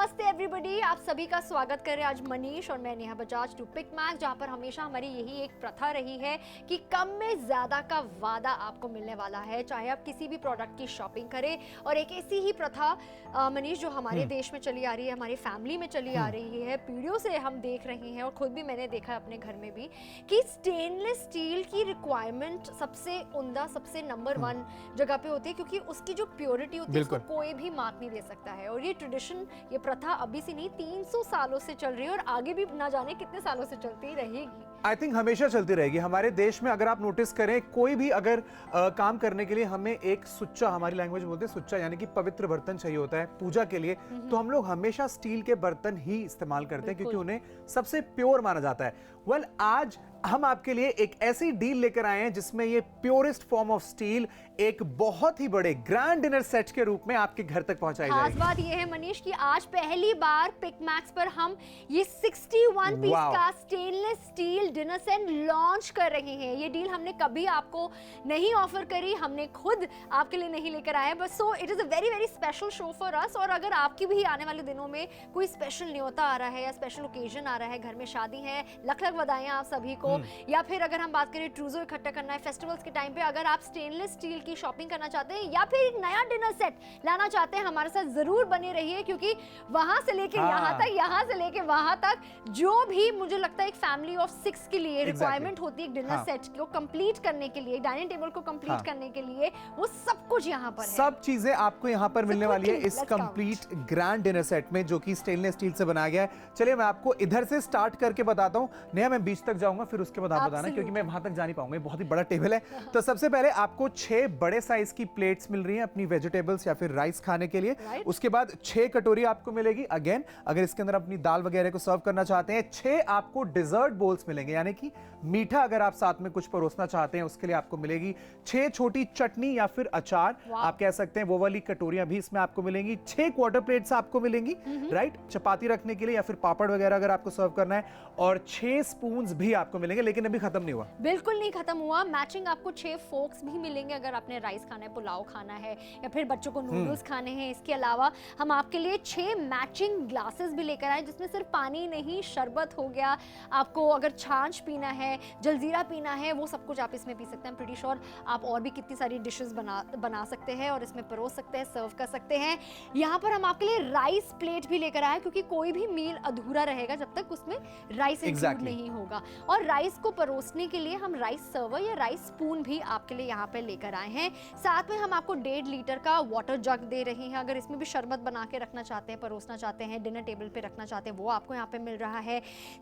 नमस्ते एवरीबॉडी, आप सभी का स्वागत कर रहे हैं आज मनीष और मैं Neha Bajaj to pick max, जहां पर हमेशा हमारी यही एक प्रथा रही है कि कम में ज़्यादा का वादा आपको मिलने वाला है, चाहे आप किसी भी प्रोडक्ट की शॉपिंग करें। और एक ऐसी ही प्रथा मनीष जो हमारे देश में चली आ रही है, हमारी फैमिली में चली आ रही है, पीढ़ियों से हम देख रहे हैं और खुद भी मैंने देखा है अपने घर में भी कि स्टेनलेस स्टील की रिक्वायरमेंट सबसे उम्दा, सबसे नंबर 1 जगह पे होती है, क्योंकि उसकी जो प्योरिटी होती है उसको कोई भी मात नहीं दे सकता है। और ये ट्रेडिशन, ये प्रथा अभी से नहीं 300 सालों से चल रही है और आगे भी ना जाने कितने सालों से चलती रहेगी। आई थिंक हमेशा चलती रहेगी हमारे देश में। अगर आप नोटिस करें, कोई भी अगर काम करने के लिए हमें एक सुच्चा, हमारी लैंग्वेज में बोलते हैं सुच्चा, यानी कि पवित्र बर्तन चाहिए होता है पूजा के लिए, तो हम लोग हमेशा स्टील के बर्तन ही इस्तेमाल करते हैं क्योंकि उन्हें सबसे प्योर माना जाता है। आज हम आपके लिए एक ऐसी डील लेकर आए हैं जिसमें ये प्योरेस्ट फॉर्म ऑफ स्टील एक बहुत ही बड़े ग्रैंड डिनर सेट के रूप में आपके घर तक पहुंचाई जाएगी। खास बात ये है मनीष कि आज पहली बार पिक मैक्स पर हम ये 61 पीस का stainless steel dinner set launch कर रहे हैं। ये डील हमने कभी आपको नहीं ऑफर करी, हमने खुद आपके लिए नहीं लेकर आए, बस so it is a very very special show for us. और अगर आपकी भी आने वाले दिनों में कोई स्पेशल न्योता आ रहा है या स्पेशल ओकेजन आ रहा है, घर में शादी है, लख लख बधाई आप सभी को, या फिर अगर हम बात करें ट्रूजो इकट्ठा करना है फेस्टिवल्स के टाइम पे, अगर आप स्टेनलेस स्टील की शॉपिंग करना चाहते हैं या फिर एक नया डिनर सेट लाना चाहते हैं, हमारे साथ जरूर बने रहिए, क्योंकि वहां से लेके यहाँ तक, यहाँ से लेके वहां तक जो भी मुझे लगता है एक फैमिली ऑफ 6 के लिए रिक्वायरमेंट होती है एक डिनर सेट को कंप्लीट करने के लिए, डाइनिंग टेबल को कंप्लीट करने के लिए, वो सब कुछ यहाँ पर है। सब चीजें आपको यहाँ पर मिलने वाली है इस कंप्लीट ग्रैंड डिनर सेट में, जो कि स्टेनलेस स्टील से बनाया गया है। चलिए मैं आपको इधर से स्टार्ट करके बताता हूँ। नेहा, मैं बीच तक जाऊंगा, फिर उसके बाद आप बताना, क्योंकि मैं वहां तक जा नहीं पाऊंगा, बहुत ही बड़ा टेबल है। तो सबसे पहले आपको 6 बड़े साइज की प्लेट्स मिल रही हैं अपनी वेजिटेबल्स या फिर राइस खाने के लिए। उसके बाद 6 कटोरी आपको मिलेगी, अगेन अगर इसके अंदर अपनी दाल वगैरह को सर्व करना चाहते हैं। 6 आपको डिजर्ट बोल्स मिलेंगे, यानी कि मीठा अगर आप साथ में कुछ परोसना चाहते हैं उसके लिए आपको मिलेगी। 6 छोटी चटनी या फिर अचार आप कह सकते हैं, वो वाली कटोरियां भी इसमें आपको मिलेंगी। 6 क्वार्टर प्लेट्स आपको मिलेंगी, राइट, चपाती रखने के लिए या फिर पापड़ वगैरह अगर आपको सर्व करना है। और 6 स्पून्स भी आपको मिलेंगे, लेकिन अभी खत्म नहीं हुआ, बिल्कुल नहीं खत्म हुआ। मैचिंग आपको 6 फोक्स भी मिलेंगे अगर आपने राइस खाना है, पुलाव खाना है या फिर बच्चों को नूडल्स खाने हैं। इसके अलावा हम आपके लिए 6 मैचिंग ग्लासेस भी लेकर आए, जिसमें सिर्फ पानी नहीं, शरबत हो गया, आपको अगर छाछ पीना है, जलजीरा पीना है, वो सब कुछ आप इसमें पी सकते हैं। प्रीटी श्योर आप और भी कितनी सारी डिशेस बना सकते हैं और इसमें परोस सकते हैं, सर्व कर सकते हैं। यहाँ पर हम आपके लिए राइस प्लेट भी लेकर आए, क्योंकि कोई भी मील अधूरा रहेगा जब तक उसमें राइस इंक्लूड नहीं होगा। और राइस को परोसने के लिए हम राइस सर्वर या राइस स्पून भी आपके लिए यहाँ पे लेकर आए हैं। साथ में हम आपको 1.5 लीटर का वाटर जग दे रहे हैं, अगर इसमें भी शरबत बना के रखना चाहते हैं, परोसना चाहते हैं, डिनर टेबल पे रखना चाहते हैं, वो आपको यहाँ पे मिल रहा है।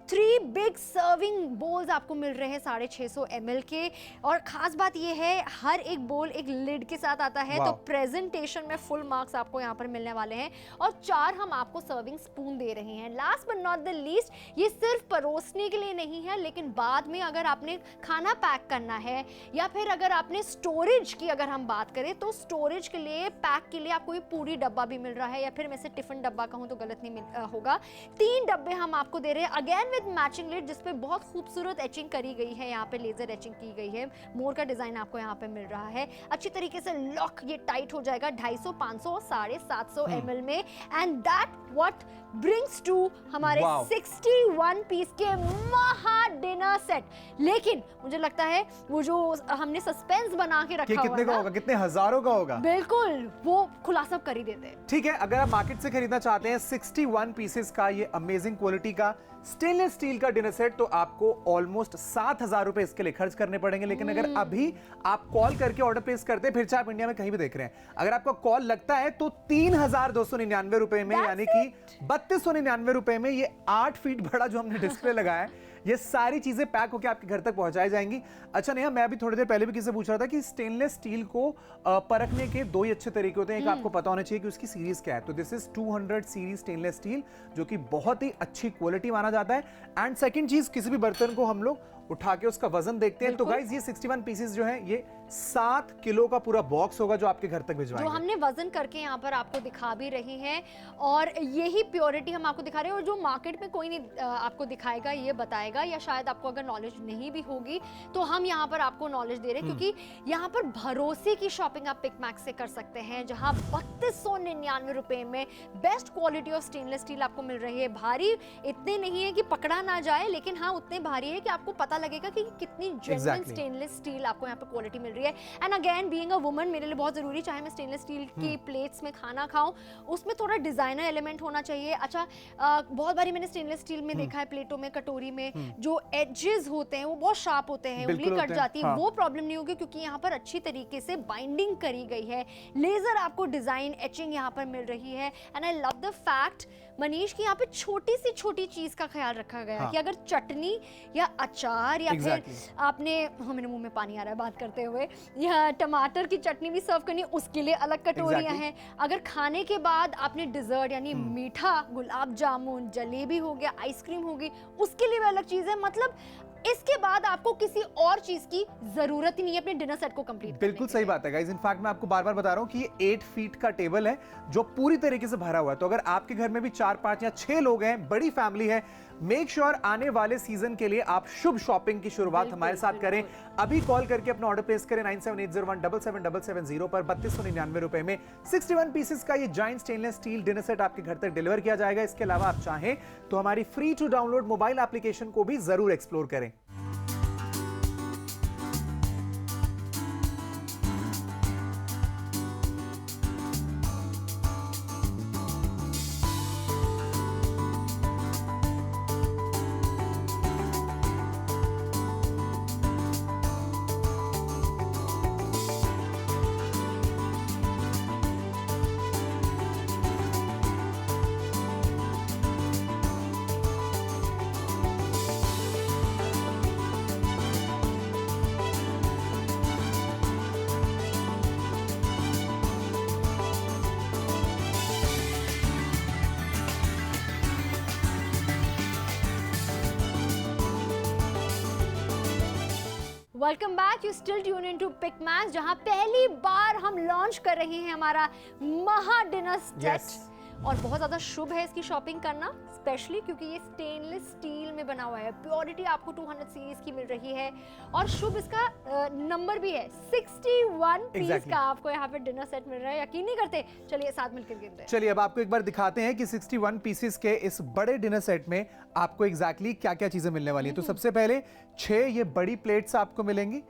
3 बिग सर्विंग बोल्स आपको मिल रहे हैं 650 ml के। और खास बात ये है, हर एक बोल एक लिड के साथ आता है, तो प्रेजेंटेशन में फुल मार्क्स आपको यहाँ पर मिलने वाले हैं। और 4 हम आपको सर्विंग स्पून दे रहे हैं। Last but not the least, ये सिर्फ परोसने के लिए नहीं है, लेकिन बाद में अगर आपने खाना पैक करना है या फिर अगर आपने स्टोरेज की अगर हम बात करें, तो स्टोरेज के लिए, पैक के लिए आपको ये पूरी डब्बा भी मिल रहा है, या फिर मैं से टिफिन डब्बा कहूं तो गलत नहीं होगा। 3 डब्बे हम आपको दे रहे हैं, अगेन विद मैचिंग लिड, जिसपे बहुत खूबसूरत एचिंग करी गई है, यहाँ पे लेजर एचिंग की गई है, मोर का डिजाइन आपको यहाँ पे मिल रहा है। अच्छी तरीके से लॉक ये टाइट हो जाएगा 250, 500 और 750 ml में। And that what brings to हमारे 61 पीस के महा डिनर सेट। लेकिन मुझे लगता है वो जो हमने सस्पेंस बना के रखा कितने का होगा, कितने हजारों का होगा, बिल्कुल वो खुलासा कर ही देते हैं। ठीक है, अगर आप मार्केट से खरीदना चाहते हैं 61 पीसेस का ये अमेजिंग क्वालिटी का स्टेनलेस स्टील का डिनर सेट, तो आपको ऑलमोस्ट 7,000 रुपए इसके लिए खर्च करने पड़ेंगे। लेकिन अगर अभी आप कॉल करके ऑर्डर प्लेस करते हैं, फिर चाहे आप इंडिया में कहीं भी देख रहे हैं, अगर आपका कॉल लगता है तो 3,299 रुपए में, यानी कि 3,299 रुपए में ये 8 फीट बड़ा जो हमने डिस्प्ले लगाया है, ये सारी चीजें पैक होकर आपके घर तक पहुंचाई जाएंगी। अच्छा नेहा, मैं अभी थोड़ी देर पहले भी किसी से पूछ रहा था कि स्टेनलेस स्टील को परखने के 2 ही अच्छे तरीके होते हैं। एक आपको पता होना चाहिए कि उसकी सीरीज क्या है, तो this is 200 series stainless steel, जो कि बहुत ही अच्छी क्वालिटी माना जाता है। एंड सेकंड चीज, किसी भी बर्तन को हम लोग उठा के उसका वजन देखते हैं, तो गाइस ये 61 पीसेस जो हैं ये 7 किलो का पूरा बॉक्स होगा जो आपके घर तक जो भिजवाएंगे। हमने वजन करके यहाँ पर आपको दिखा भी रहे हैं और यही प्योरिटी हम आपको दिखा रहे हैं और जो मार्केट में कोई नहीं आपको दिखाएगा, ये बताएगा, या शायद आपको अगर नॉलेज नहीं भी होगी तो हम यहाँ पर आपको नॉलेज दे रहे हैं क्योंकि यहाँ पर भरोसे की शॉपिंग आप पिक मैक्स से कर सकते हैं, जहाँ 3299 रुपए में best quality of stainless steel आपको मिल रही है। भारी इतने नहीं है कि पकड़ा ना जाए, लेकिन हाँ उतने भारी है कि आपको पता लगेगा कि कितनी जेन्युइन स्टेनलेस स्टील आपको यहाँ पर क्वालिटी मिल रही है। And again being a woman मेरे लिए बहुत जरूरी, चाहे मैं स्टेनलेस स्टील की प्लेट्स में खाना खाऊं, उसमें थोड़ा डिजाइनर एलिमेंट होना चाहिए। अच्छा बहुत बारी मैंने स्टेनलेस स्टील में देखा है, प्लेटों में, कटोरी में जो एजेस होते हैं वो बहुत शार्प होते हैं, उंगली कट जाती है, वो प्रॉब्लम नहीं होगी क्योंकि यहाँ पर अच्छी तरीके से बाइंडिंग करी गई है। लेजर आपको डिजाइन एचिंग यहाँ पर मिल रही है। And I love the fact Manish की यहाँ पे छोटी सी छोटी चीज का ख्याल रखा गया कि अगर चटनी या अचार या फिर आपने, हाँ मेरे मुंह में पानी आ रहा है बात करते हुए, या टमाटर की चटनी भी सर्व करनी, उसके लिए अलग कटोरियां हैं। अगर खाने के बाद आपने डिजर्ट यानी मीठा, गुलाब जामुन, जलेबी हो गया, आइसक्रीम होगी, उसके लिए भी अलग चीज है। मतलब इसके बाद आपको किसी और चीज की जरूरत ही नहीं है अपने डिनर सेट को कंप्लीट। बिल्कुल सही बात है गाइस। इनफैक्ट मैं आपको बार-बार बता रहा हूं कि ये 8 फीट का टेबल है जो पूरी तरीके से भरा हुआ है। तो अगर आपके घर में भी 4, 5 या 6 लोग हैं, बड़ी फैमिली है, मेक श्योर आने वाले सीजन के लिए आप शुभ शॉपिंग की शुरुआत हमारे साथ करें। अभी कॉल करके अपना ऑर्डर प्लेस करें 9780177770 पर 3299 रुपए में 61 पीसेस का ये giant stainless steel dinner set आपके घर तक डिलीवर किया जाएगा। इसके अलावा आप चाहें तो हमारी free to download mobile application को भी जरूर एक्सप्लोर करें। Welcome back, you still tune in to pick max, जहां पहली बार हम लॉन्च कर रहे हैं हमारा महा डिनर सेट। और बहुत ज़्यादा शुभ है इसकी शॉपिंग करना, स्पेशली क्योंकि ये स्टेनलेस स्टील में बना हुआ है। प्योरिटी आपको 200 सीरीज की मिल रही है और शुभ इसका नंबर भी है। 61 पीस का आपको यहाँ पे डिनर सेट मिल रहा है। यकीन नहीं करते? चलिए साथ मिलकर गिनते हैं। चलिए अब आपको एक बार दिखाते हैं कि 61 पीसेस के इस बड़े डिनर सेट में आपको एग्जैक्टली क्या क्या चीजें मिलने वाली है। तो सबसे पहले 6 ये बड़ी प्लेट्स आपको मिलेंगी।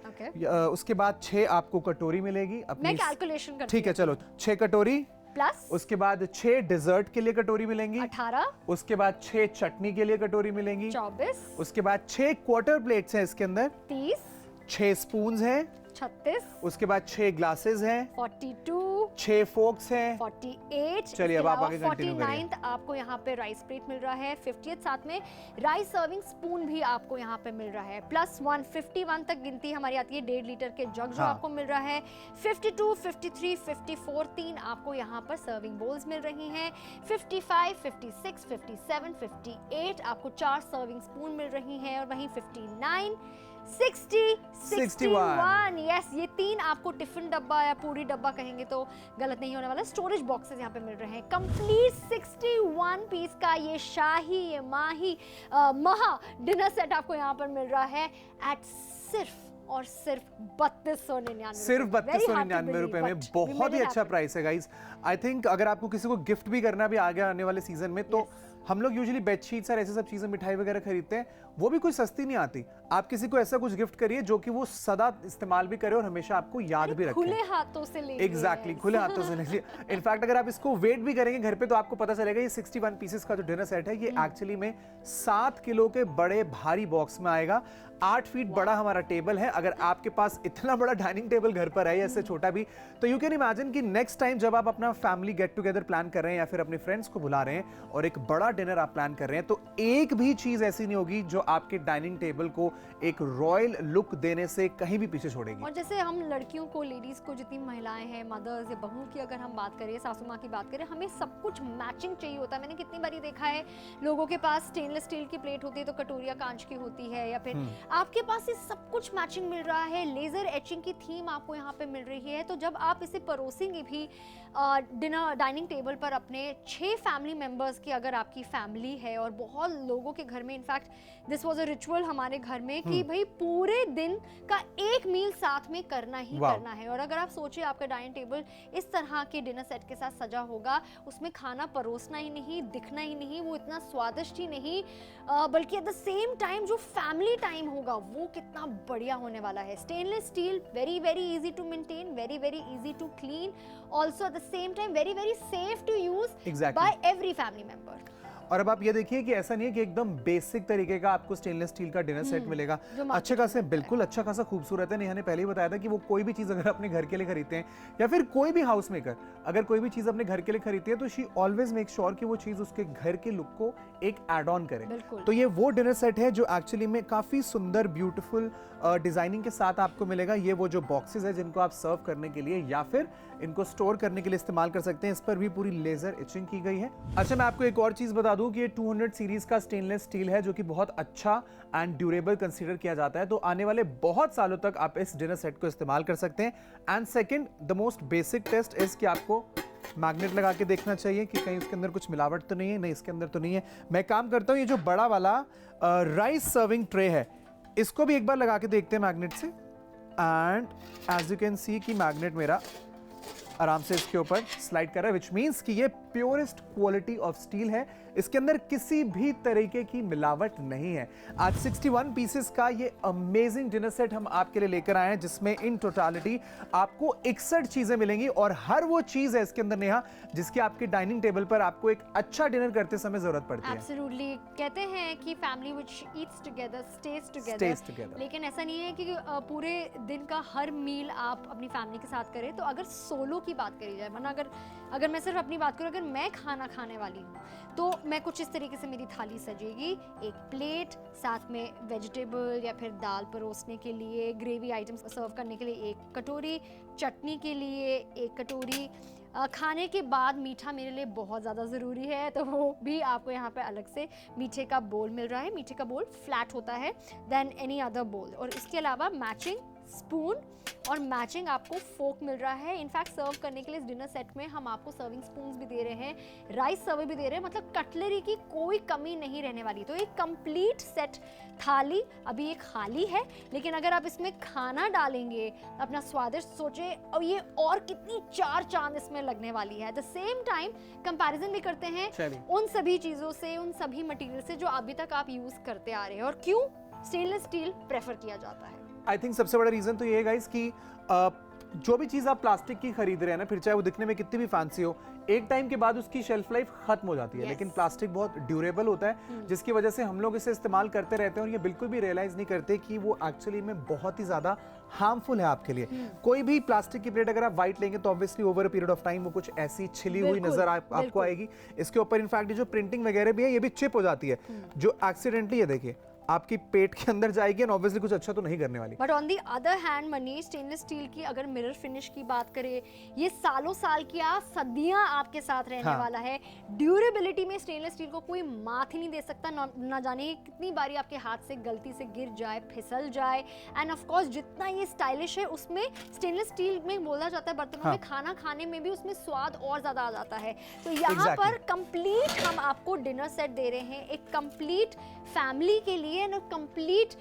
उसके बाद 6 आपको कटोरी मिलेगी। मैं कैलकुलेशन करती हूं। ठीक है, चलो 6 कटोरी प्लस, उसके बाद 6 डिजर्ट के लिए कटोरी मिलेंगी 18, उसके बाद 6 चटनी के लिए कटोरी मिलेंगी 24, उसके बाद 6 क्वार्टर प्लेट्स हैं इसके अंदर 30, 6 स्पून्स हैं 36, उसके बाद 6 ग्लासेस हैं 42, 6 फोक्स हैं 48। चलिए अब आप आगे कंटिन्यू करिए। 49 आपको यहाँ पे राइस प्लेट मिल रहा है। 50th साथ में राइस सर्विंग स्पून भी आपको यहाँ पे मिल रहा है। प्लस 151 तक गिनती हमारी आती है 1.5 लीटर के जग जो आपको मिल रहा है। 52, 53, 54 3 आपको यहाँ पर सर्विंग बोल्स मिल रही हैं। 55, 56, 57, 58 आपको 4 सर्विंग स्पून मिल रही हैं और वहीं 59, 60, 61, यस, ये 3 आपको टिफिन डब्बा या पूरी डब्बा कहेंगे तो गलत नहीं होने वाला। स्टोरेज बॉक्सेस यहाँ पे मिल रहे हैं। कंप्लीट 61 पीस का ये शाही, ये माही महा डिनर सेट आपको यहाँ पर मिल रहा है एट सिर्फ और सिर्फ 3299, सिर्फ 3299 रुपए में। बहुत ही अच्छा प्राइस है गाइस। आई थिंक अगर आपको किसी को गिफ्ट भी करना भी आगे आने वाले सीजन में तो हम लोग यूजुअली बेडशीट्स और ऐसे सब चीजें, मिठाई वगैरह खरीदते हैं, वो भी कोई सस्ती नहीं आती। आप किसी को ऐसा कुछ गिफ्ट करिए जो कि वो सदा इस्तेमाल भी करे और हमेशा आपको याद भी रखे। खुले हाथों से ले, एग्जैक्टली खुले हाथों से लीजिए। इनफैक्ट अगर आप इसको वेट भी करेंगे घर पे तो आपको पता चलेगा ये 61 पीसेस का जो डिनर सेट है ये एक्चुअली में 7 किलो के बड़े भारी बॉक्स में आएगा। 8 फीट बड़ा हमारा टेबल है। अगर आपके पास इतना बड़ा डाइनिंग टेबल घर पर है या इससे छोटा भी, तो यू कैन इमेजिन कि नेक्स्ट टाइम जब आप अपना फैमिली गेट टुगेदर प्लान कर रहे हैं या फिर अपने फ्रेंड्स को बुला रहे हैं और एक बड़ा डिनर आप प्लान कर रहे हैं तो एक भी चीज ऐसी नहीं होगी जो आपके डाइनिंग टेबल को एक रॉयल लुक देने से कहीं भी पीछे छोड़ेगी। और जैसे हम लड़कियों को, लेडीज को, जितनी महिलाएं हैं, मदर्स या बहू की अगर हम बात करें, सासू माँ की बात करें, हमें सब कुछ मैचिंग चाहिए होता है। मैंने कितनी बारी देखा है लोगों के पास स्टेनलेस स्टील की प्लेट होती है तो कटोरियाँ कांच की होती है, या फिर आपके पास ये सब कुछ मैचिंग मिल रहा है, लेजर एचिंग की थीम आपको यहाँ पे मिल रही है। तो जब आप इसे परोसेंगे भी डिनर डाइनिंग टेबल पर अपने 6 फैमिली मेंबर्स की अगर आपकी फैमिली है और बहुत लोगों के घर में, in fact this was a ritual हमारे घर में कि भाई पूरे दिन का एक मील साथ में करना ही करना है। और अगर आप सोचिए आपका डाइनिंग टेबल इस तरह के डिनर सेट के साथ सजा होगा, उसमें खाना परोसना ही नहीं, दिखना ही नहीं, वो इतना स्वादिष्ट ही नहीं, बल्कि एट द सेम टाइम जो फैमिली टाइम होगा वो कितना बढ़िया होने वाला है। Stainless steel, very very easy to maintain, very very easy to clean, also at the same time very very safe to use by every family member. और अब आप ये देखिए कि ऐसा नहीं है कि एकदम बेसिक तरीके का आपको स्टेनलेस स्टील का डिनर सेट मिलेगा, अच्छा खासा, बिल्कुल अच्छा खासा खूबसूरत है। नेहा ने पहले ही बताया था कि वो कोई भी चीज अगर अपने घर के लिए खरीदते हैं या फिर कोई भी हाउस मेकर अगर कोई भी चीज अपने घर के लिए खरीदती है तो शी ऑलवेज मेक श्योर कि वो चीज उसके घर के लुक को एक एड ऑन करे। तो ये वो डिनर सेट है जो एक्चुअली में काफी सुंदर ब्यूटीफुल डिजाइनिंग के साथ आपको मिलेगा। ये वो जो बॉक्सेस है जिनको आप सर्व करने के लिए या फिर इनको स्टोर करने के लिए इस्तेमाल कर सकते हैं, इस पर भी पूरी लेजर इचिंग की गई है। अच्छा, मैं आपको एक और चीज बता दूं कि ये 200 सीरीज का स्टेनलेस स्टील है जो कि बहुत अच्छा एंड ड्यूरेबल कंसीडर किया जाता है। तो आने वाले बहुत सालों तक आप इस डिनर सेट को इस्तेमाल कर सकते हैं। And second, the most basic test is कि आपको मैग्नेट लगा के देखना चाहिए कि कहीं उसके अंदर कुछ मिलावट तो नहीं है। नहीं, इसके अंदर तो नहीं है। मैं काम करता हूं, ये जो बड़ा वाला राइस सर्विंग ट्रे है इसको भी एक बार लगा के देखते हैं मैग्नेट से। And as you can see कि मैग्नेट मेरा आराम से इसके ऊपर स्लाइड कर रहा है, विच मीन्स कि ये प्योरेस्ट क्वालिटी ऑफ स्टील है, इसके अंदर किसी भी तरीके की मिलावट नहीं है। आज 61 पीसेस का ये अमेजिंग डिनर सेट हम आपके लिए लेकर आए हैं जिसमें इन टोटालिटी आपको 61 चीजें मिलेंगी और हर वो चीज है इसके अंदर नेहा जिसकी आपके डाइनिंग टेबल पर आपको एक अच्छा डिनर करते समय जरूरत पड़ती है। एब्सोल्युटली, कहते हैं कि family which eats together stage together, लेकिन ऐसा नहीं है कि पूरे दिन का हर मील आप अपनी फैमिली के साथ करें। तो अगर सोलो की बात करी जाए, वरना अगर मैं सिर्फ अपनी बात करूं, अगर मैं खाना खाने वाली हूं तो मैं कुछ इस तरीके से मेरी थाली सजेगी, एक प्लेट, साथ में वेजिटेबल या फिर दाल परोसने के लिए, ग्रेवी आइटम्स सर्व करने के लिए एक कटोरी, चटनी के लिए एक कटोरी, खाने के बाद मीठा मेरे लिए बहुत ज़्यादा ज़रूरी है तो वो भी आपको यहाँ पे अलग से मीठे का बोल मिल रहा है। मीठे का बोल फ्लैट होता है देन एनी अदर बोल, और इसके अलावा मैचिंग स्पून और मैचिंग आपको फोक मिल रहा है। इनफैक्ट सर्व करने के लिए इस डिनर सेट में हम आपको सर्विंग स्पून्स भी दे रहे हैं, राइस सर्वर भी दे रहे हैं, मतलब कटलरी की कोई कमी नहीं रहने वाली। तो एक कंप्लीट सेट थाली अभी ये खाली है, लेकिन अगर आप इसमें खाना डालेंगे अपना स्वादिष्ट सोचे, और ये और कितनी 4 चांद इसमें लगने वाली है। Eight the same time comparison भी करते हैं उन सभी चीज़ों से, उन सभी मटेरियल से जो अभी तक आप यूज़ करते आ रहे हैं और क्यों स्टेनलेस स्टील प्रेफर किया जाता है। आई थिंक सबसे बड़ा रीजन तो ये है गाइस कि जो भी चीज आप प्लास्टिक की खरीद रहे हैं ना, फिर चाहे वो दिखने में कितनी भी फैंसी हो, एक टाइम के बाद उसकी शेल्फ लाइफ खत्म हो जाती है। लेकिन प्लास्टिक बहुत ड्यूरेबल होता है जिसकी वजह से हम लोग इसे इस्तेमाल करते रहते हैं और ये बिल्कुल भी रियलाइज नहीं करते कि वो एक्चुअली में बहुत ही ज्यादा हार्मफुल है आपके लिए। कोई भी प्लास्टिक की प्लेट अगर आप व्हाइट लेंगे तो obviously over a period of time वो कुछ ऐसी छिली हुई नजर आपको आएगी। इसके ऊपर इनफैक्ट जो प्रिंटिंग वगैरह भी है ये भी चिप हो जाती है जो एक्सीडेंटली, ये देखिए, आपकी पेट के अंदर जाएगी और ऑब्वियसली कुछ अच्छा तो नहीं करने वाली। But on the other hand Manish, stainless steel की अगर मिरर फिनिश की बात करें, ये सालों साल की सदियां आपके साथ रहने वाला है। ड्यूरेबिलिटी में स्टेनलेस स्टील को कोई मात ही नहीं दे सकता। ना जाने कितनी बारी आपके हाथ से गलती से गिर जाए, फिसल जाए। एंड ऑफ कोर्स जितना ये स्टाइलिश है उसमें स्टेनलेस स्टील में बोला जाता है बर्तनों में खाना खाने में भी उसमें स्वाद और ज्यादा आ जाता है। तो यहाँ पर कंप्लीट हम आपको डिनर सेट दे रहे हैं, एक कंप्लीट फैमिली के लिए एंड कंप्लीट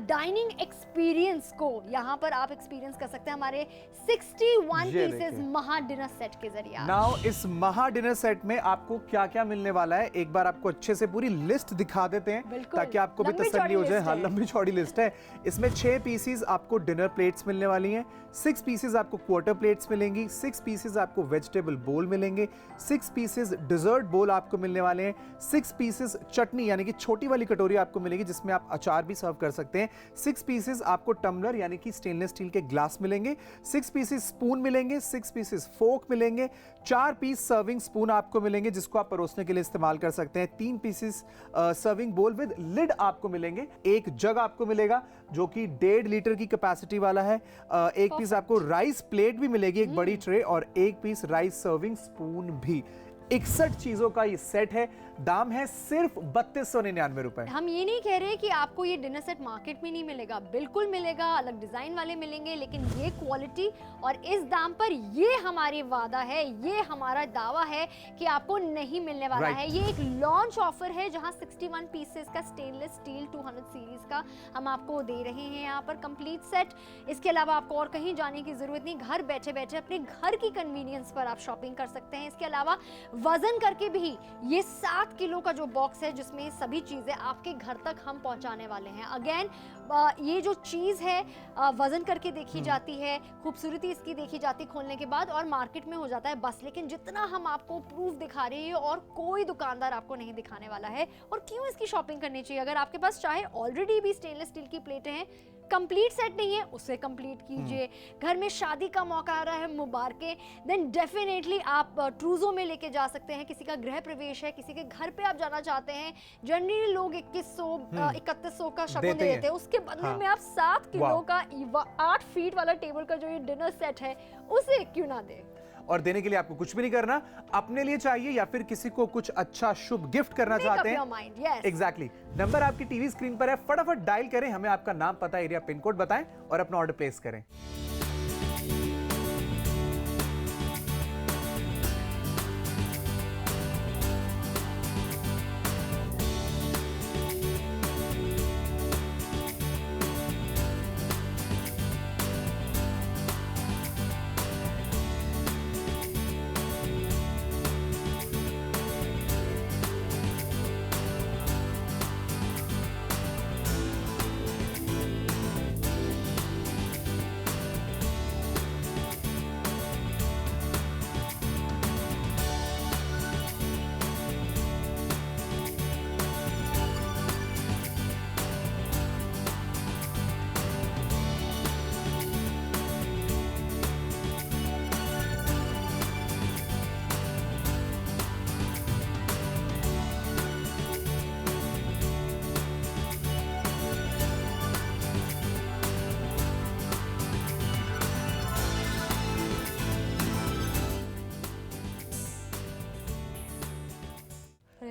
डाइनिंग एक्सपीरियंस को यहाँ पर आप एक्सपीरियंस कर सकते हैं हमारे 61 पीसेस महा डिनर सेट के जरिए। नाउ इस महा डिनर सेट में आपको क्या क्या मिलने वाला है एक बार आपको अच्छे से पूरी लिस्ट दिखा देते हैं ताकि आपको भी तसल्ली हो जाए। हाँ, लंबी चौड़ी लिस्ट है। इसमें 6 पीसेस आपको डिनर प्लेट्स मिलने वाली हैं, 6 पीसेस आपको क्वार्टर प्लेट्स मिलेंगी, 6 पीसेस आपको वेजिटेबल बोल मिलेंगे, 6 पीसेस डिजर्ट बोल आपको मिलने वाले हैं, 6 पीसेस चटनी यानी कि छोटी वाली कटोरी आपको मिलेगी जिसमें आप अचार भी सर्व कर सकते हैं, 6 पीसेस आपको टम्बलर यानी कि स्टेनलेस स्टील के ग्लास मिलेंगे, 6 पीसेस स्पून मिलेंगे, 6 पीसेस फोक मिलेंगे, 4 पीस सर्विंग स्पून आपको मिलेंगे जिसको आप परोसने के लिए इस्तेमाल कर सकते हैं, 3 पीसेस सर्विंग बोल विद लिड आपको मिलेंगे, एक जग आपको मिलेगा जो कि 1.5 लीटर की कैपेसिटी वाला है, एक पीस आपको राइस प्लेट भी मिलेगी, एक बड़ी ट्रे, और एक पीस राइस सर्विंग स्पून भी। 61 चीजों का ये सेट है दाम है सिर्फ 3299 रुपए। हम ये नहीं कह रहे कि आपको ये डिनर सेट मार्केट में नहीं मिलेगा, बिल्कुल मिलेगा, अलग डिजाइन वाले मिलेंगे, लेकिन ये क्वालिटी और इस दाम पर ये हमारी वादा है, ये हमारा दावा है कि आपको नहीं मिलने वाला है। ये एक लॉन्च ऑफर है जहां 61 पीसेस का स्टेनलेस स्टील 200 सीरीज का हम आपको दे रहे हैं यहाँ पर कंप्लीट सेट। इसके अलावा आपको और कहीं जाने की जरूरत नहीं, घर बैठे बैठे अपने घर की कन्वीनियंस पर आप शॉपिंग कर सकते हैं। इसके अलावा वजन करके भी ये 7 किलो का जो बॉक्स है जिसमें सभी चीजें आपके घर तक हम पहुंचाने वाले हैं। अगेन ये जो चीज है वजन करके देखी जाती है, खूबसूरती इसकी देखी जाती है खोलने के बाद और मार्केट में हो जाता है बस, लेकिन जितना हम आपको प्रूफ दिखा रहे हैं और कोई दुकानदार आपको नहीं दिखाने वाला है। और क्यों इसकी शॉपिंग करनी चाहिए? अगर आपके पास चाहे ऑलरेडी भी स्टेनलेस स्टील की प्लेटें हैं, कंप्लीट सेट नहीं है, उसे कंप्लीट कीजिए। घर में शादी का मौका आ रहा है, मुबारकें, देन डेफिनेटली आप ट्रूजो में लेके जा सकते हैं। किसी का गृह प्रवेश है, किसी के घर पे आप जाना चाहते हैं, जनरली लोग 2100-3100 का शगुन दे देते हैं, उसके बदले में आप 7 किलो का 8 फीट वाला टेबल का जो ये डिनर सेट है उसे क्यों ना दे। और देने के लिए आपको कुछ भी नहीं करना, अपने लिए चाहिए या फिर किसी को कुछ अच्छा शुभ गिफ्ट करना चाहते हैं, एग्जैक्टली नंबर आपकी टीवी स्क्रीन पर है, फटाफट डायल करें, हमें आपका नाम, पता, एरिया, पिन कोड बताएं और अपना ऑर्डर प्लेस करें।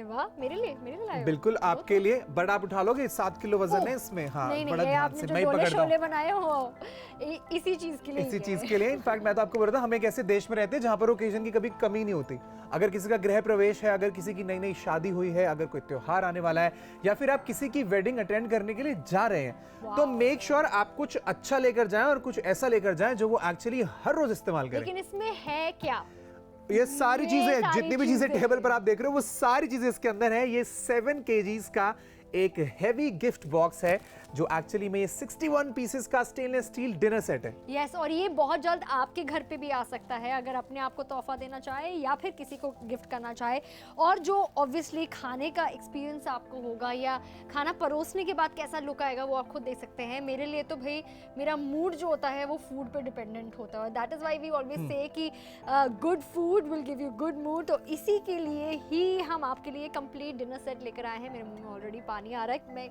वाह, मेरे लिए लाए हो? बिल्कुल आपके लिए, बट आप उठा लोगे, 7 किलो वजन है इसमें। हाँ, नहीं, बड़ा ध्यान आपने से जो मैं डोले पकड़ता शोले हूं बनाए हो इसी चीज के लिए, इसी चीज के लिए। इनफैक्ट मैं तो आपको बता, हम एक ऐसे देश में रहते हैं जहां पर ओकेजन की कभी कमी नहीं होती। अगर किसी का गृह प्रवेश है, अगर किसी की नई नई शादी हुई है, अगर कोई त्योहार आने वाला है या फिर आप किसी की वेडिंग अटेंड करने के लिए जा रहे हैं, तो मेक श्योर आप कुछ अच्छा लेकर जाएं और कुछ ऐसा लेकर जाएं जो वो एक्चुअली हर रोज इस्तेमाल करें। लेकिन इसमें है क्या? ये सारी चीजें, जितनी भी चीजें टेबल पर आप देख रहे हो, वो सारी चीजें इसके अंदर है। ये 7 kgs का एक हैवी गिफ्ट बॉक्स है जो एक्चुअली में ये 61 पीसेस का स्टेनलेस स्टील डिनर सेट है। यस, और ये बहुत जल्द आपके घर पे भी आ सकता है अगर अपने आप को तोहफा देना चाहे या फिर किसी को गिफ्ट करना चाहे। और जो ऑब्वियसली खाने का एक्सपीरियंस आपको होगा या खाना परोसने के बाद कैसा लुक आएगा वो आप खुद देख सकते हैं। मेरे लिए तो भाई मेरा मूड जो होता है वो फूड पे डिपेंडेंट होता है, that is why we always say कि good food will give you good mood. तो इसी के लिए ही हम आपके लिए कंप्लीट डिनर सेट लेकर आए हैं। मेरे मुंह में ऑलरेडी पानी आ रहा है, मैं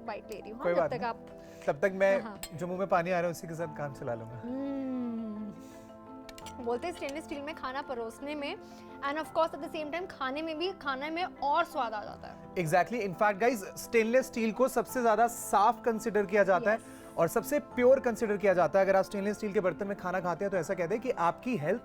बाइट ले रही हूँ जब तक आप, तब तक मैं जो मुंह में पानी आ रहा है उसी के साथ काम चला लूंगा। बोलते हैं स्टेनलेस स्टील में खाना परोसने में and of course eight the same time खाने में भी, खाने में और स्वाद आ जाता है। Exactly, in fact guys stainless steel को सबसे ज्यादा साफ कंसिडर किया जाता है और सबसे प्योर कंसिडर किया जाता है। अगर आप स्टेनलेस स्टील के बर्तन में खाना खाते हैं तो ऐसा कहते हैं कि आपकी हेल्थ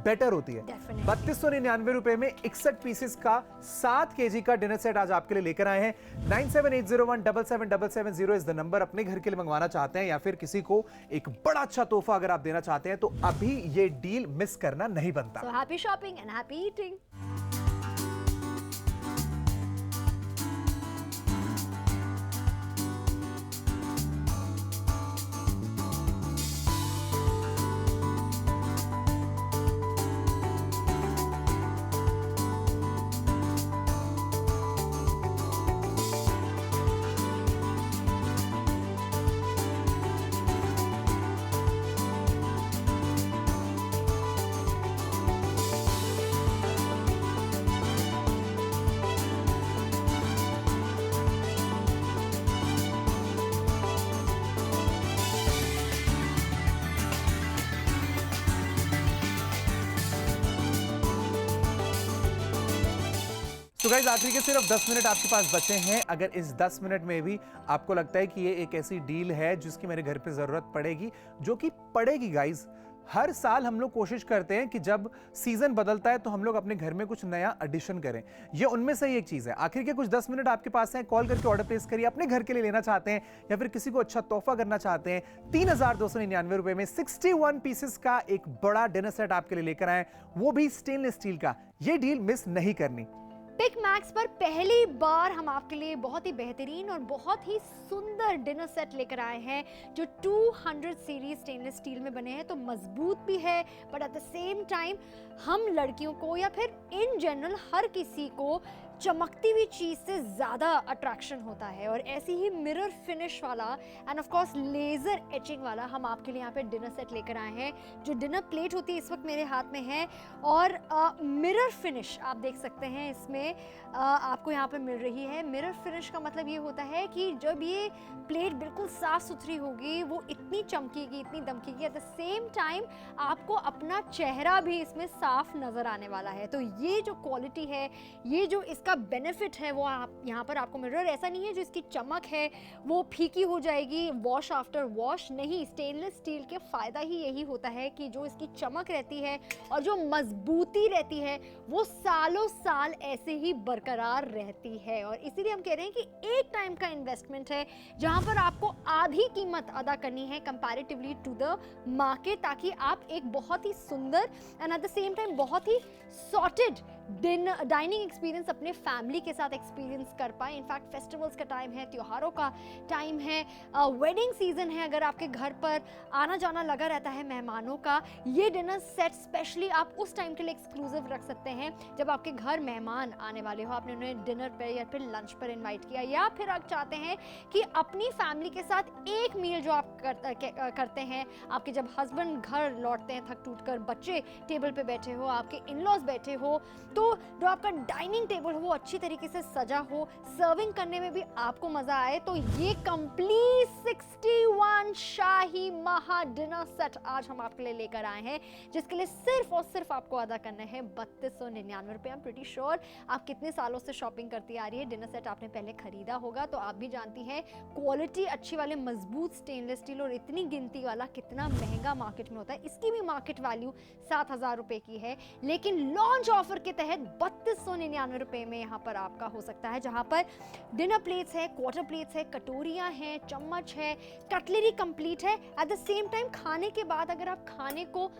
बेटर होती है। 3299 रुपए में 61 पीसेस का 7 kg का डिनर सेट आज आपके लिए लेकर आए हैं। 9780177770 इज द नंबर। अपने घर के लिए मंगवाना चाहते हैं या फिर किसी को एक बड़ा अच्छा तोहफा अगर आप देना चाहते हैं तो अभी ये डील मिस करना नहीं बनता। So happy shopping and happy eating. तो गाइस आखिरी के सिर्फ 10 मिनट आपके पास बचे हैं। अगर इस 10 मिनट में भी आपको लगता है कि ये एक ऐसी डील है जिसकी मेरे घर पे जरूरत पड़ेगी, जो कि पड़ेगी गाइस। हर साल हम लोग कोशिश करते हैं कि जब सीजन बदलता है तो हम लोग अपने घर में कुछ नया एडिशन करें। ये उनमें से ही एक चीज है। आखिर के कुछ 10 मिनट आपके पास हैं, कॉल करके ऑर्डर प्लेस करिए। अपने घर के लिए लेना चाहते हैं या फिर किसी को अच्छा तोहफा करना चाहते हैं, 3,299 रुपए में 61 पीसेस का एक बड़ा डिनर सेट आपके लिए लेकर आए, वो भी स्टेनलेस स्टील का। ये डील मिस नहीं करनी। पिक मैक्स पर पहली बार हम आपके लिए बहुत ही बेहतरीन और बहुत ही सुंदर डिनर सेट लेकर आए हैं जो 200 सीरीज स्टेनलेस स्टील में बने हैं। तो मजबूत भी है, but at the same time हम लड़कियों को या फिर इन जनरल हर किसी को चमकती हुई चीज से ज्यादा अट्रैक्शन होता है। और ऐसी ही मिरर फिनिश वाला and of course laser etching वाला हम आपके लिए यहाँ पे डिनर सेट लेकर आए हैं। जो डिनर प्लेट होती है इस वक्त मेरे हाथ में है और मिरर फिनिश आप देख सकते हैं इसमें आपको यहाँ पे मिल रही है। मिरर फिनिश का मतलब ये होता है कि जब ये प्लेट बिल्कुल साफ सुथरी होगी वो इतनी चमकेगी, इतनी दमकेगी, एट द सेम टाइम आपको अपना चेहरा भी इसमें साफ नजर आने वाला है। तो ये जो क्वालिटी है, ये जो इसका बेनिफिट है वो आप यहाँ पर आपको मिल रहा है। ऐसा नहीं है जो इसकी चमक है वो फीकी हो जाएगी वॉश आफ्टर वॉश, नहीं। स्टेनलेस स्टील के फायदा ही यही होता है कि जो इसकी चमक रहती है और जो मजबूती रहती है वो सालों साल ऐसे ही बरकरार रहती है। और इसीलिए हम कह रहे हैं कि एक टाइम का इन्वेस्टमेंट है जहां पर आपको आधी कीमत अदा करनी है कंपैरेटिवली टू द मार्केट, ताकि आप एक बहुत ही सुंदर and eight the same time बहुत ही सॉर्टेड डाइनिंग एक्सपीरियंस अपने फैमिली के साथ एक्सपीरियंस कर पाए। इनफैक्ट फेस्टिवल्स का टाइम है, त्योहारों का टाइम है, वेडिंग सीजन है, अगर आपके घर पर आना जाना लगा रहता है मेहमानों का, ये डिनर सेट स्पेशली आप उस टाइम के लिए एक्सक्लूसिव रख सकते हैं जब आपके घर मेहमान आने वाले हो, आपने उन्हें डिनर पर या फिर लंच पर इन्वाइट किया, या फिर आप चाहते हैं कि अपनी फैमिली के साथ एक मील जो आप करते हैं, आपके जब हस्बैंड घर लौटते हैं थक टूट कर, बच्चे टेबल पे बैठे हो, आपके इन लॉज बैठे हो, तो जो आपका डाइनिंग टेबल हो वो अच्छी तरीके से सजा हो, सर्विंग करने में भी आपको मजा आए, तो ये कंप्लीट 61 शाही महा डिनर सेट आज हम आपके लिए लेकर आए हैं, जिसके लिए सिर्फ और सिर्फ आपको अदा करना है 3299 रुपए। आई एम प्रीटी श्योर आप कितने सालों से शॉपिंग करती आ रही है, डिनर सेट आपने पहले खरीदा होगा तो आप भी जानती हैं क्वालिटी अच्छी वाले मजबूत स्टेनलेस स्टील और इतनी गिनती वाला कितना महंगा मार्केट में होता है। इसकी भी मार्केट वैल्यू 7,000 रुपए की है, लेकिन लॉन्च ऑफर के तहत 3299 रुपए में यहाँ पर आपका हो सकता है, जहाँ पर डिनर प्लेट्स है, क्वार्टर प्लेट्स है, कटोरियाँ हैं, चम्मच है, कटलरी कंप्लीट है। एट द सेम टाइम खाने के बाद अगर आप खाने को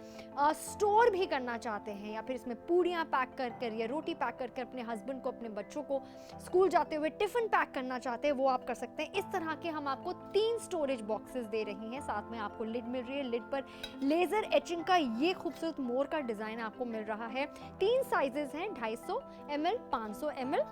स्टोर भी करना चाहते हैं या फिर इसमें पूड़ियाँ पैक कर या रोटी पैक कर अपने हस्बैंड को, अपने बच्चों को स्कूल जाते हुए टिफिन पैक करना चाहते हैं, वो आप कर सकते हैं। इस तरह के हम आपको 3 स्टोरेज बॉक्सेस दे रही हैं, साथ में आपको लिड मिल रही है, लिड पर लेजर एचिंग का ये खूबसूरत मोर का डिजाइन आपको मिल रहा है। 3 साइजेस हैं, 250 ml, 500 ml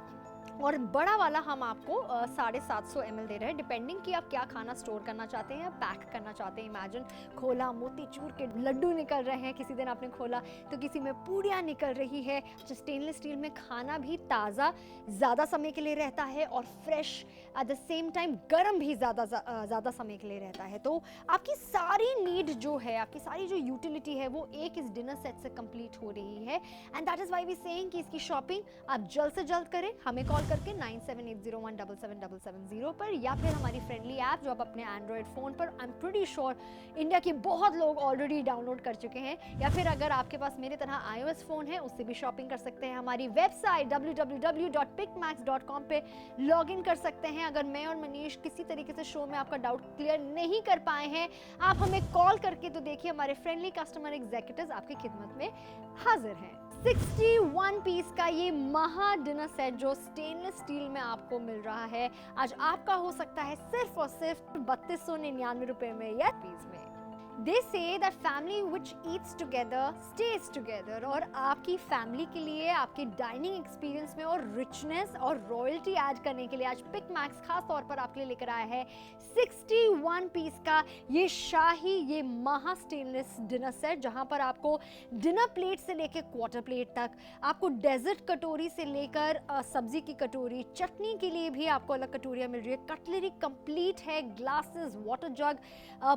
और बड़ा वाला हम आपको 750 ml दे रहे हैं, डिपेंडिंग कि आप क्या खाना स्टोर करना चाहते हैं, पैक करना चाहते हैं। इमेजिन खोला मोतीचूर के लड्डू निकल रहे हैं, किसी दिन आपने खोला तो किसी में पूड़ियाँ निकल रही है। स्टेनलेस स्टील में खाना भी ताज़ा ज़्यादा समय के लिए रहता है और fresh eight the same time गर्म भी ज़्यादा समय के लिए रहता है। तो आपकी सारी नीड जो है, आपकी सारी जो यूटिलिटी है वो एक इस डिनर सेट से कंप्लीट हो रही है। And that is why we saying कि इसकी शॉपिंग आप जल्द से जल्द करें, हमें कॉल करके 9780177770 पर, या फिर हमारी फ्रेंडली ऐप जो आप अपने एंड्रॉयड फ़ोन पर, I am pretty sure India के बहुत लोग ऑलरेडी डाउनलोड कर चुके हैं, या फिर अगर आपके पास मेरे तरह iOS फ़ोन है उससे भी शॉपिंग कर सकते हैं। हमारी वेबसाइट www.picmax.com पे लॉग इन कर सकते हैं। अगर मैं और मनीष किसी तरीके से शो में आपका डाउट क्लियर नहीं कर पाए हैं, आप हमें कॉल करके तो देखिए, हमारे फ्रेंडली कस्टमर एग्जीक्यूटिव्स आपकी खिदमत में हाजिर हैं। 61 पीस का ये महा डिनर सेट जो स्टेनलेस स्टील में आपको मिल रहा है, आज आपका हो सकता है सिर्फ और सिर्फ 3299 रुपए में या पीस में। They say that family which eats together stays together, और आपकी फैमिली के लिए आपके डाइनिंग एक्सपीरियंस में और रिचनेस और रॉयल्टी ऐड करने के लिए आज पिक मैक्स खास तौर पर आपके लिए लेकर आया है 61 पीस का ये शाही, ये महा स्टेनलेस डिनर सेट, जहां पर आपको डिनर प्लेट से लेकर क्वार्टर प्लेट तक, आपको डेजर्ट कटोरी से लेकर सब्जी की कटोरी, चटनी के लिए भी आपको अलग कटोरियाँ मिल रही है, कटलरी कंप्लीट है, ग्लासेस, वाटर जग,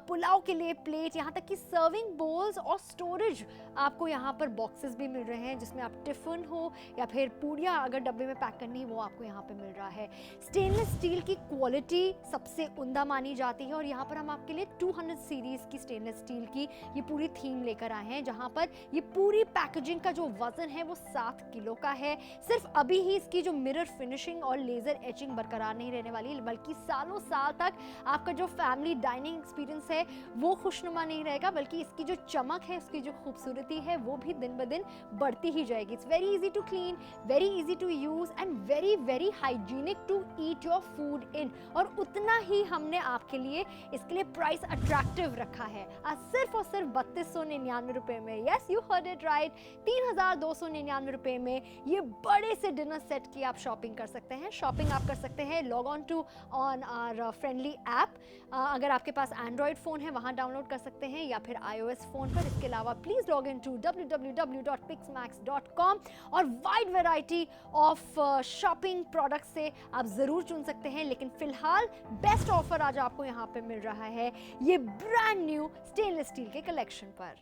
पुलाव के लिए प्लेट, प्लेट, यहाँ तक कि सर्विंग बोल्स और स्टोरेज आपको यहाँ पर बॉक्सेस भी मिल रहे हैं, जिसमें आप टिफिन हो या फिर पूड़ियाँ अगर डब्बे में पैक करनी है वो आपको यहाँ पे मिल रहा है। स्टेनलेस स्टील की क्वालिटी सबसे उम्दा मानी जाती है और यहाँ पर हम आपके लिए 200 सीरीज की स्टेनलेस स्टील की ये पूरी थीम लेकर आए हैं, जहाँ पर ये पूरी पैकेजिंग का जो वजन है वो 7 किलो का है। सिर्फ अभी ही इसकी जो मिरर फिनिशिंग और लेजर एचिंग बरकरार नहीं रहने वाली, बल्कि सालों साल तक आपका जो फैमिली डाइनिंग एक्सपीरियंस है वो खुशनुमा नहीं रहेगा, बल्कि इसकी जो चमक है, उसकी जो खूबसूरती है वो भी दिन ब दिन बढ़ती ही जाएगी। It's very easy to clean, very easy to use and very very hygienic to eat your food in. और उतना ही हमने आपके लिए इसके लिए प्राइस अट्रैक्टिव रखा है, सिर्फ और सिर्फ 3299 रुपए में। Yes, you heard it right, 3299 रुपए में ये बड़े से डिनर सेट की आप शॉपिंग कर सकते हैं। शॉपिंग आप कर सकते हैं log on to on our friendly app, अगर आपके पास एंड्रॉयड फ़ोन है वहाँ डाउनलोड कर सकते हैं, या फिर iOS फ़ोन पर। इसके अलावा please log in to www.pixmax.com और wide variety of shopping products से आप ज़रूर चुन सकते हैं। लेकिन फ़िलहाल बेस्ट ऑफर आज आपको यहाँ पे मिल रहा है ये ब्रांड न्यू स्टेनलेस स्टील के कलेक्शन पर।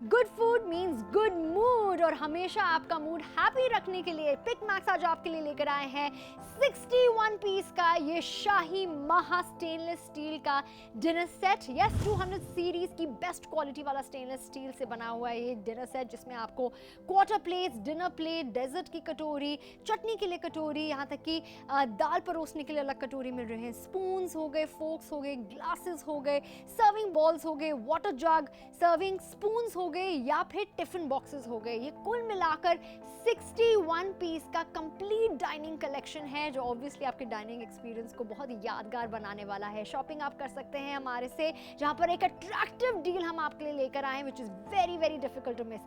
Good food means good mood, और हमेशा आपका मूड हैप्पी रखने के लिए पिक मैक्स आज आपके लिए लेकर आए हैं 61 पीस का ये शाही महा स्टेनलेस स्टील का डिनर सेट। यस, 200 सीरीज की बेस्ट क्वालिटी वाला स्टेनलेस स्टील से बना हुआ है ये डिनर सेट, जिसमें आपको quarter plates, dinner plate, dessert की कटोरी, चटनी के लिए कटोरी, यहाँ तक कि दाल परोसने के लिए अलग कटोरी मिल रहे हैं। स्पून्स हो गए, फोक्स हो गए, ग्लासेस हो गए, सर्विंग बॉल्स हो गए, वाटर जग, सर्विंग स्पून्स हो गए, या फिर टिफिन बॉक्सेस हो गए। ये कुल मिलाकर 61 पीस का कंप्लीट डाइनिंग कलेक्शन है, जो ऑब्वियसली आपके डाइनिंग एक्सपीरियंस को बहुत यादगार बनाने वाला है। शॉपिंग आप कर सकते हैं हमारे से, जहां पर एक अट्रैक्टिव डील हम आपके लिए लेकर आए, which is very very difficult to miss.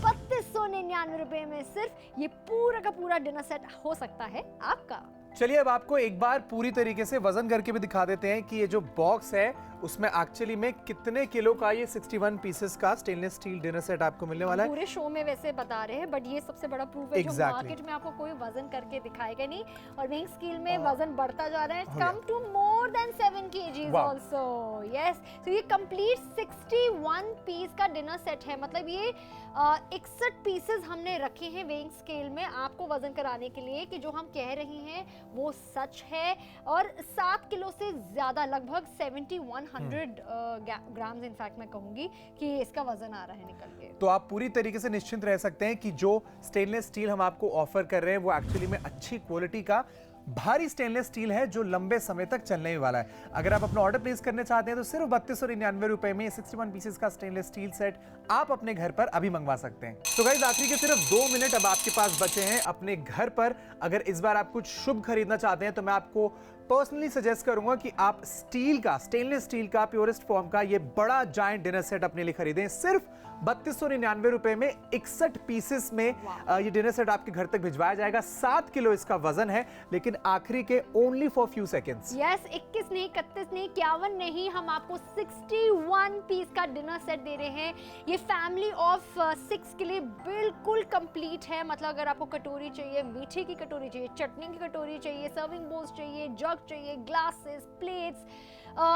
3299 रुपए में सिर्फ ये पूरा का पूरा डिनर सेट हो सकता है आपका। चलिए अब आपको एक बार पूरी तरीके से वजन करके भी दिखा देते हैं कि ये जो बॉक्स है उसमें एक्चुअली में कितने किलो का ये 61 पीसेस का स्टेनलेस स्टील डिनर सेट आपको मिलने वाला है। पूरे शो में वैसे बता रहे हैं, बट ये सबसे बड़ा प्रूफ है जो मार्केट में आपको कोई वजन करके दिखाएगा नहीं, और वेइंग स्केल में वजन बढ़ता जा रहा है। It's come to more than 7 kgs also. Yes, तो ये कंप्लीट 61 पीस का डिनर सेट है, मतलब ये 61 पीसेस हमने रखे हैं वेइंग स्केल में आपको वजन कराने के लिए, कि जो हम कह रही हैं वो सच है। और 7 किलो से ज्यादा, लगभग 7100 ग्राम्स इनफैक्ट मैं कहूंगी कि इसका वजन आ रहा है निकल के। तो आप पूरी तरीके से निश्चिंत रह सकते हैं कि जो स्टेनलेस स्टील हम आपको ऑफर कर रहे हैं वो एक्चुअली में अच्छी क्वालिटी का भारी स्टेनलेस स्टील है, जो लंबे समय तक चलने वाला है। अगर आप अपना ऑर्डर प्लेस करने चाहते हैं तो सिर्फ 3299 रुपए में 61 पीसेस का स्टेनलेस स्टील सेट आप अपने घर पर अभी मंगवा सकते हैं। तो गाइस, आखिरी के सिर्फ 2 मिनट अब आपके पास बचे हैं अपने घर पर। अगर इस बार आप कुछ शुभ खरीदना चाहते हैं तो मैं आपको पर्सनली सजेस्ट करूंगा कि आप स्टेनलेस स्टील का प्योरेस्ट फॉर्म का ये बड़ा जायंट डिनर सेट अपने लिए खरीदें। सिर्फ 3299 रुपए में 61 पीसेस में ये डिनर सेट आपके घर तक भिजवाया जाएगा। 7 किलो इसका वजन है, लेकिन आखिरी के only for few seconds. Yes, 21 नहीं, 31 नहीं, 51 नहीं, हम आपको 61 पीस का डिनर सेट दे रहे हैं। ये फैमिली ऑफ 6 के लिए बिल्कुल कंप्लीट है। मतलब अगर आपको कटोरी चाहिए, मीठे की कटोरी चाहिए, चटनी की कटोरी चाहिए, सर्विंग बोल्स चाहिए, जग चाहिए, ग्लासेस, प्लेट्स,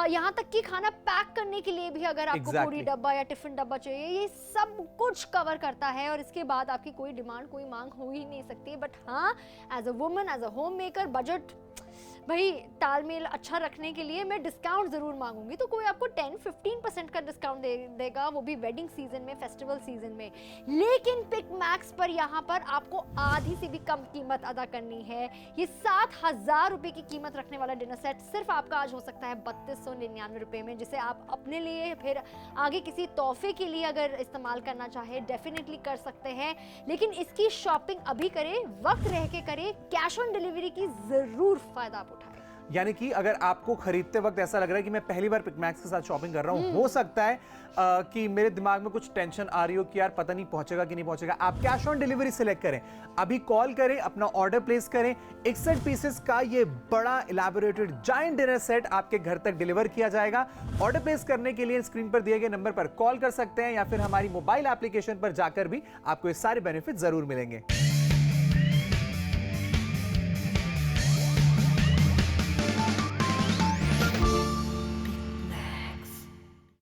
यहाँ तक कि खाना पैक करने के लिए भी अगर आपको पूरी डब्बा या टिफिन डब्बा चाहिए, ये सब कुछ कवर करता है। और इसके बाद आपकी कोई डिमांड, कोई मांग हो ही नहीं सकती। बट हाँ, as a woman, as a homemaker, budget भाई तालमेल अच्छा रखने के लिए मैं डिस्काउंट जरूर मांगूंगी। तो कोई आपको 10-15% का डिस्काउंट देगा, वो भी वेडिंग सीजन में, फेस्टिवल सीजन में। लेकिन पिक मैक्स पर यहाँ पर आपको आधी से भी कम कीमत अदा करनी है। ये 7000 रुपए की कीमत रखने वाला डिनर सेट सिर्फ आपका आज हो सकता है 3299 रुपए में, जिसे आप अपने लिए फिर आगे किसी तोहफे के लिए अगर इस्तेमाल करना चाहे डेफिनेटली कर सकते हैं। लेकिन इसकी शॉपिंग अभी करें, वक्त रह के करें, कैश ऑन डिलीवरी की जरूर फायदा आप उठाएं। यानी कि अगर आपको खरीदते वक्त ऐसा लग रहा है कि मैं पहली बार पिकमैक्स के साथ शॉपिंग कर रहा हूं, हो सकता है कि मेरे दिमाग में कुछ टेंशन आ रही हो कि यार पता नहीं पहुंचेगा कि नहीं पहुंचेगा, आप कैश ऑन डिलीवरी सिलेक्ट करें। अभी कॉल करें, अपना ऑर्डर प्लेस करें। 61 पीसेस का ये बड़ा इलैबोरेटेड जायंट डिनर सेट आपके घर तक डिलीवर किया जाएगा। ऑर्डर प्लेस करने के लिए स्क्रीन पर दिए गए नंबर पर कॉल कर सकते हैं या फिर हमारी मोबाइल एप्लीकेशन पर जाकर भी आपको ये सारे बेनिफिट जरूर मिलेंगे।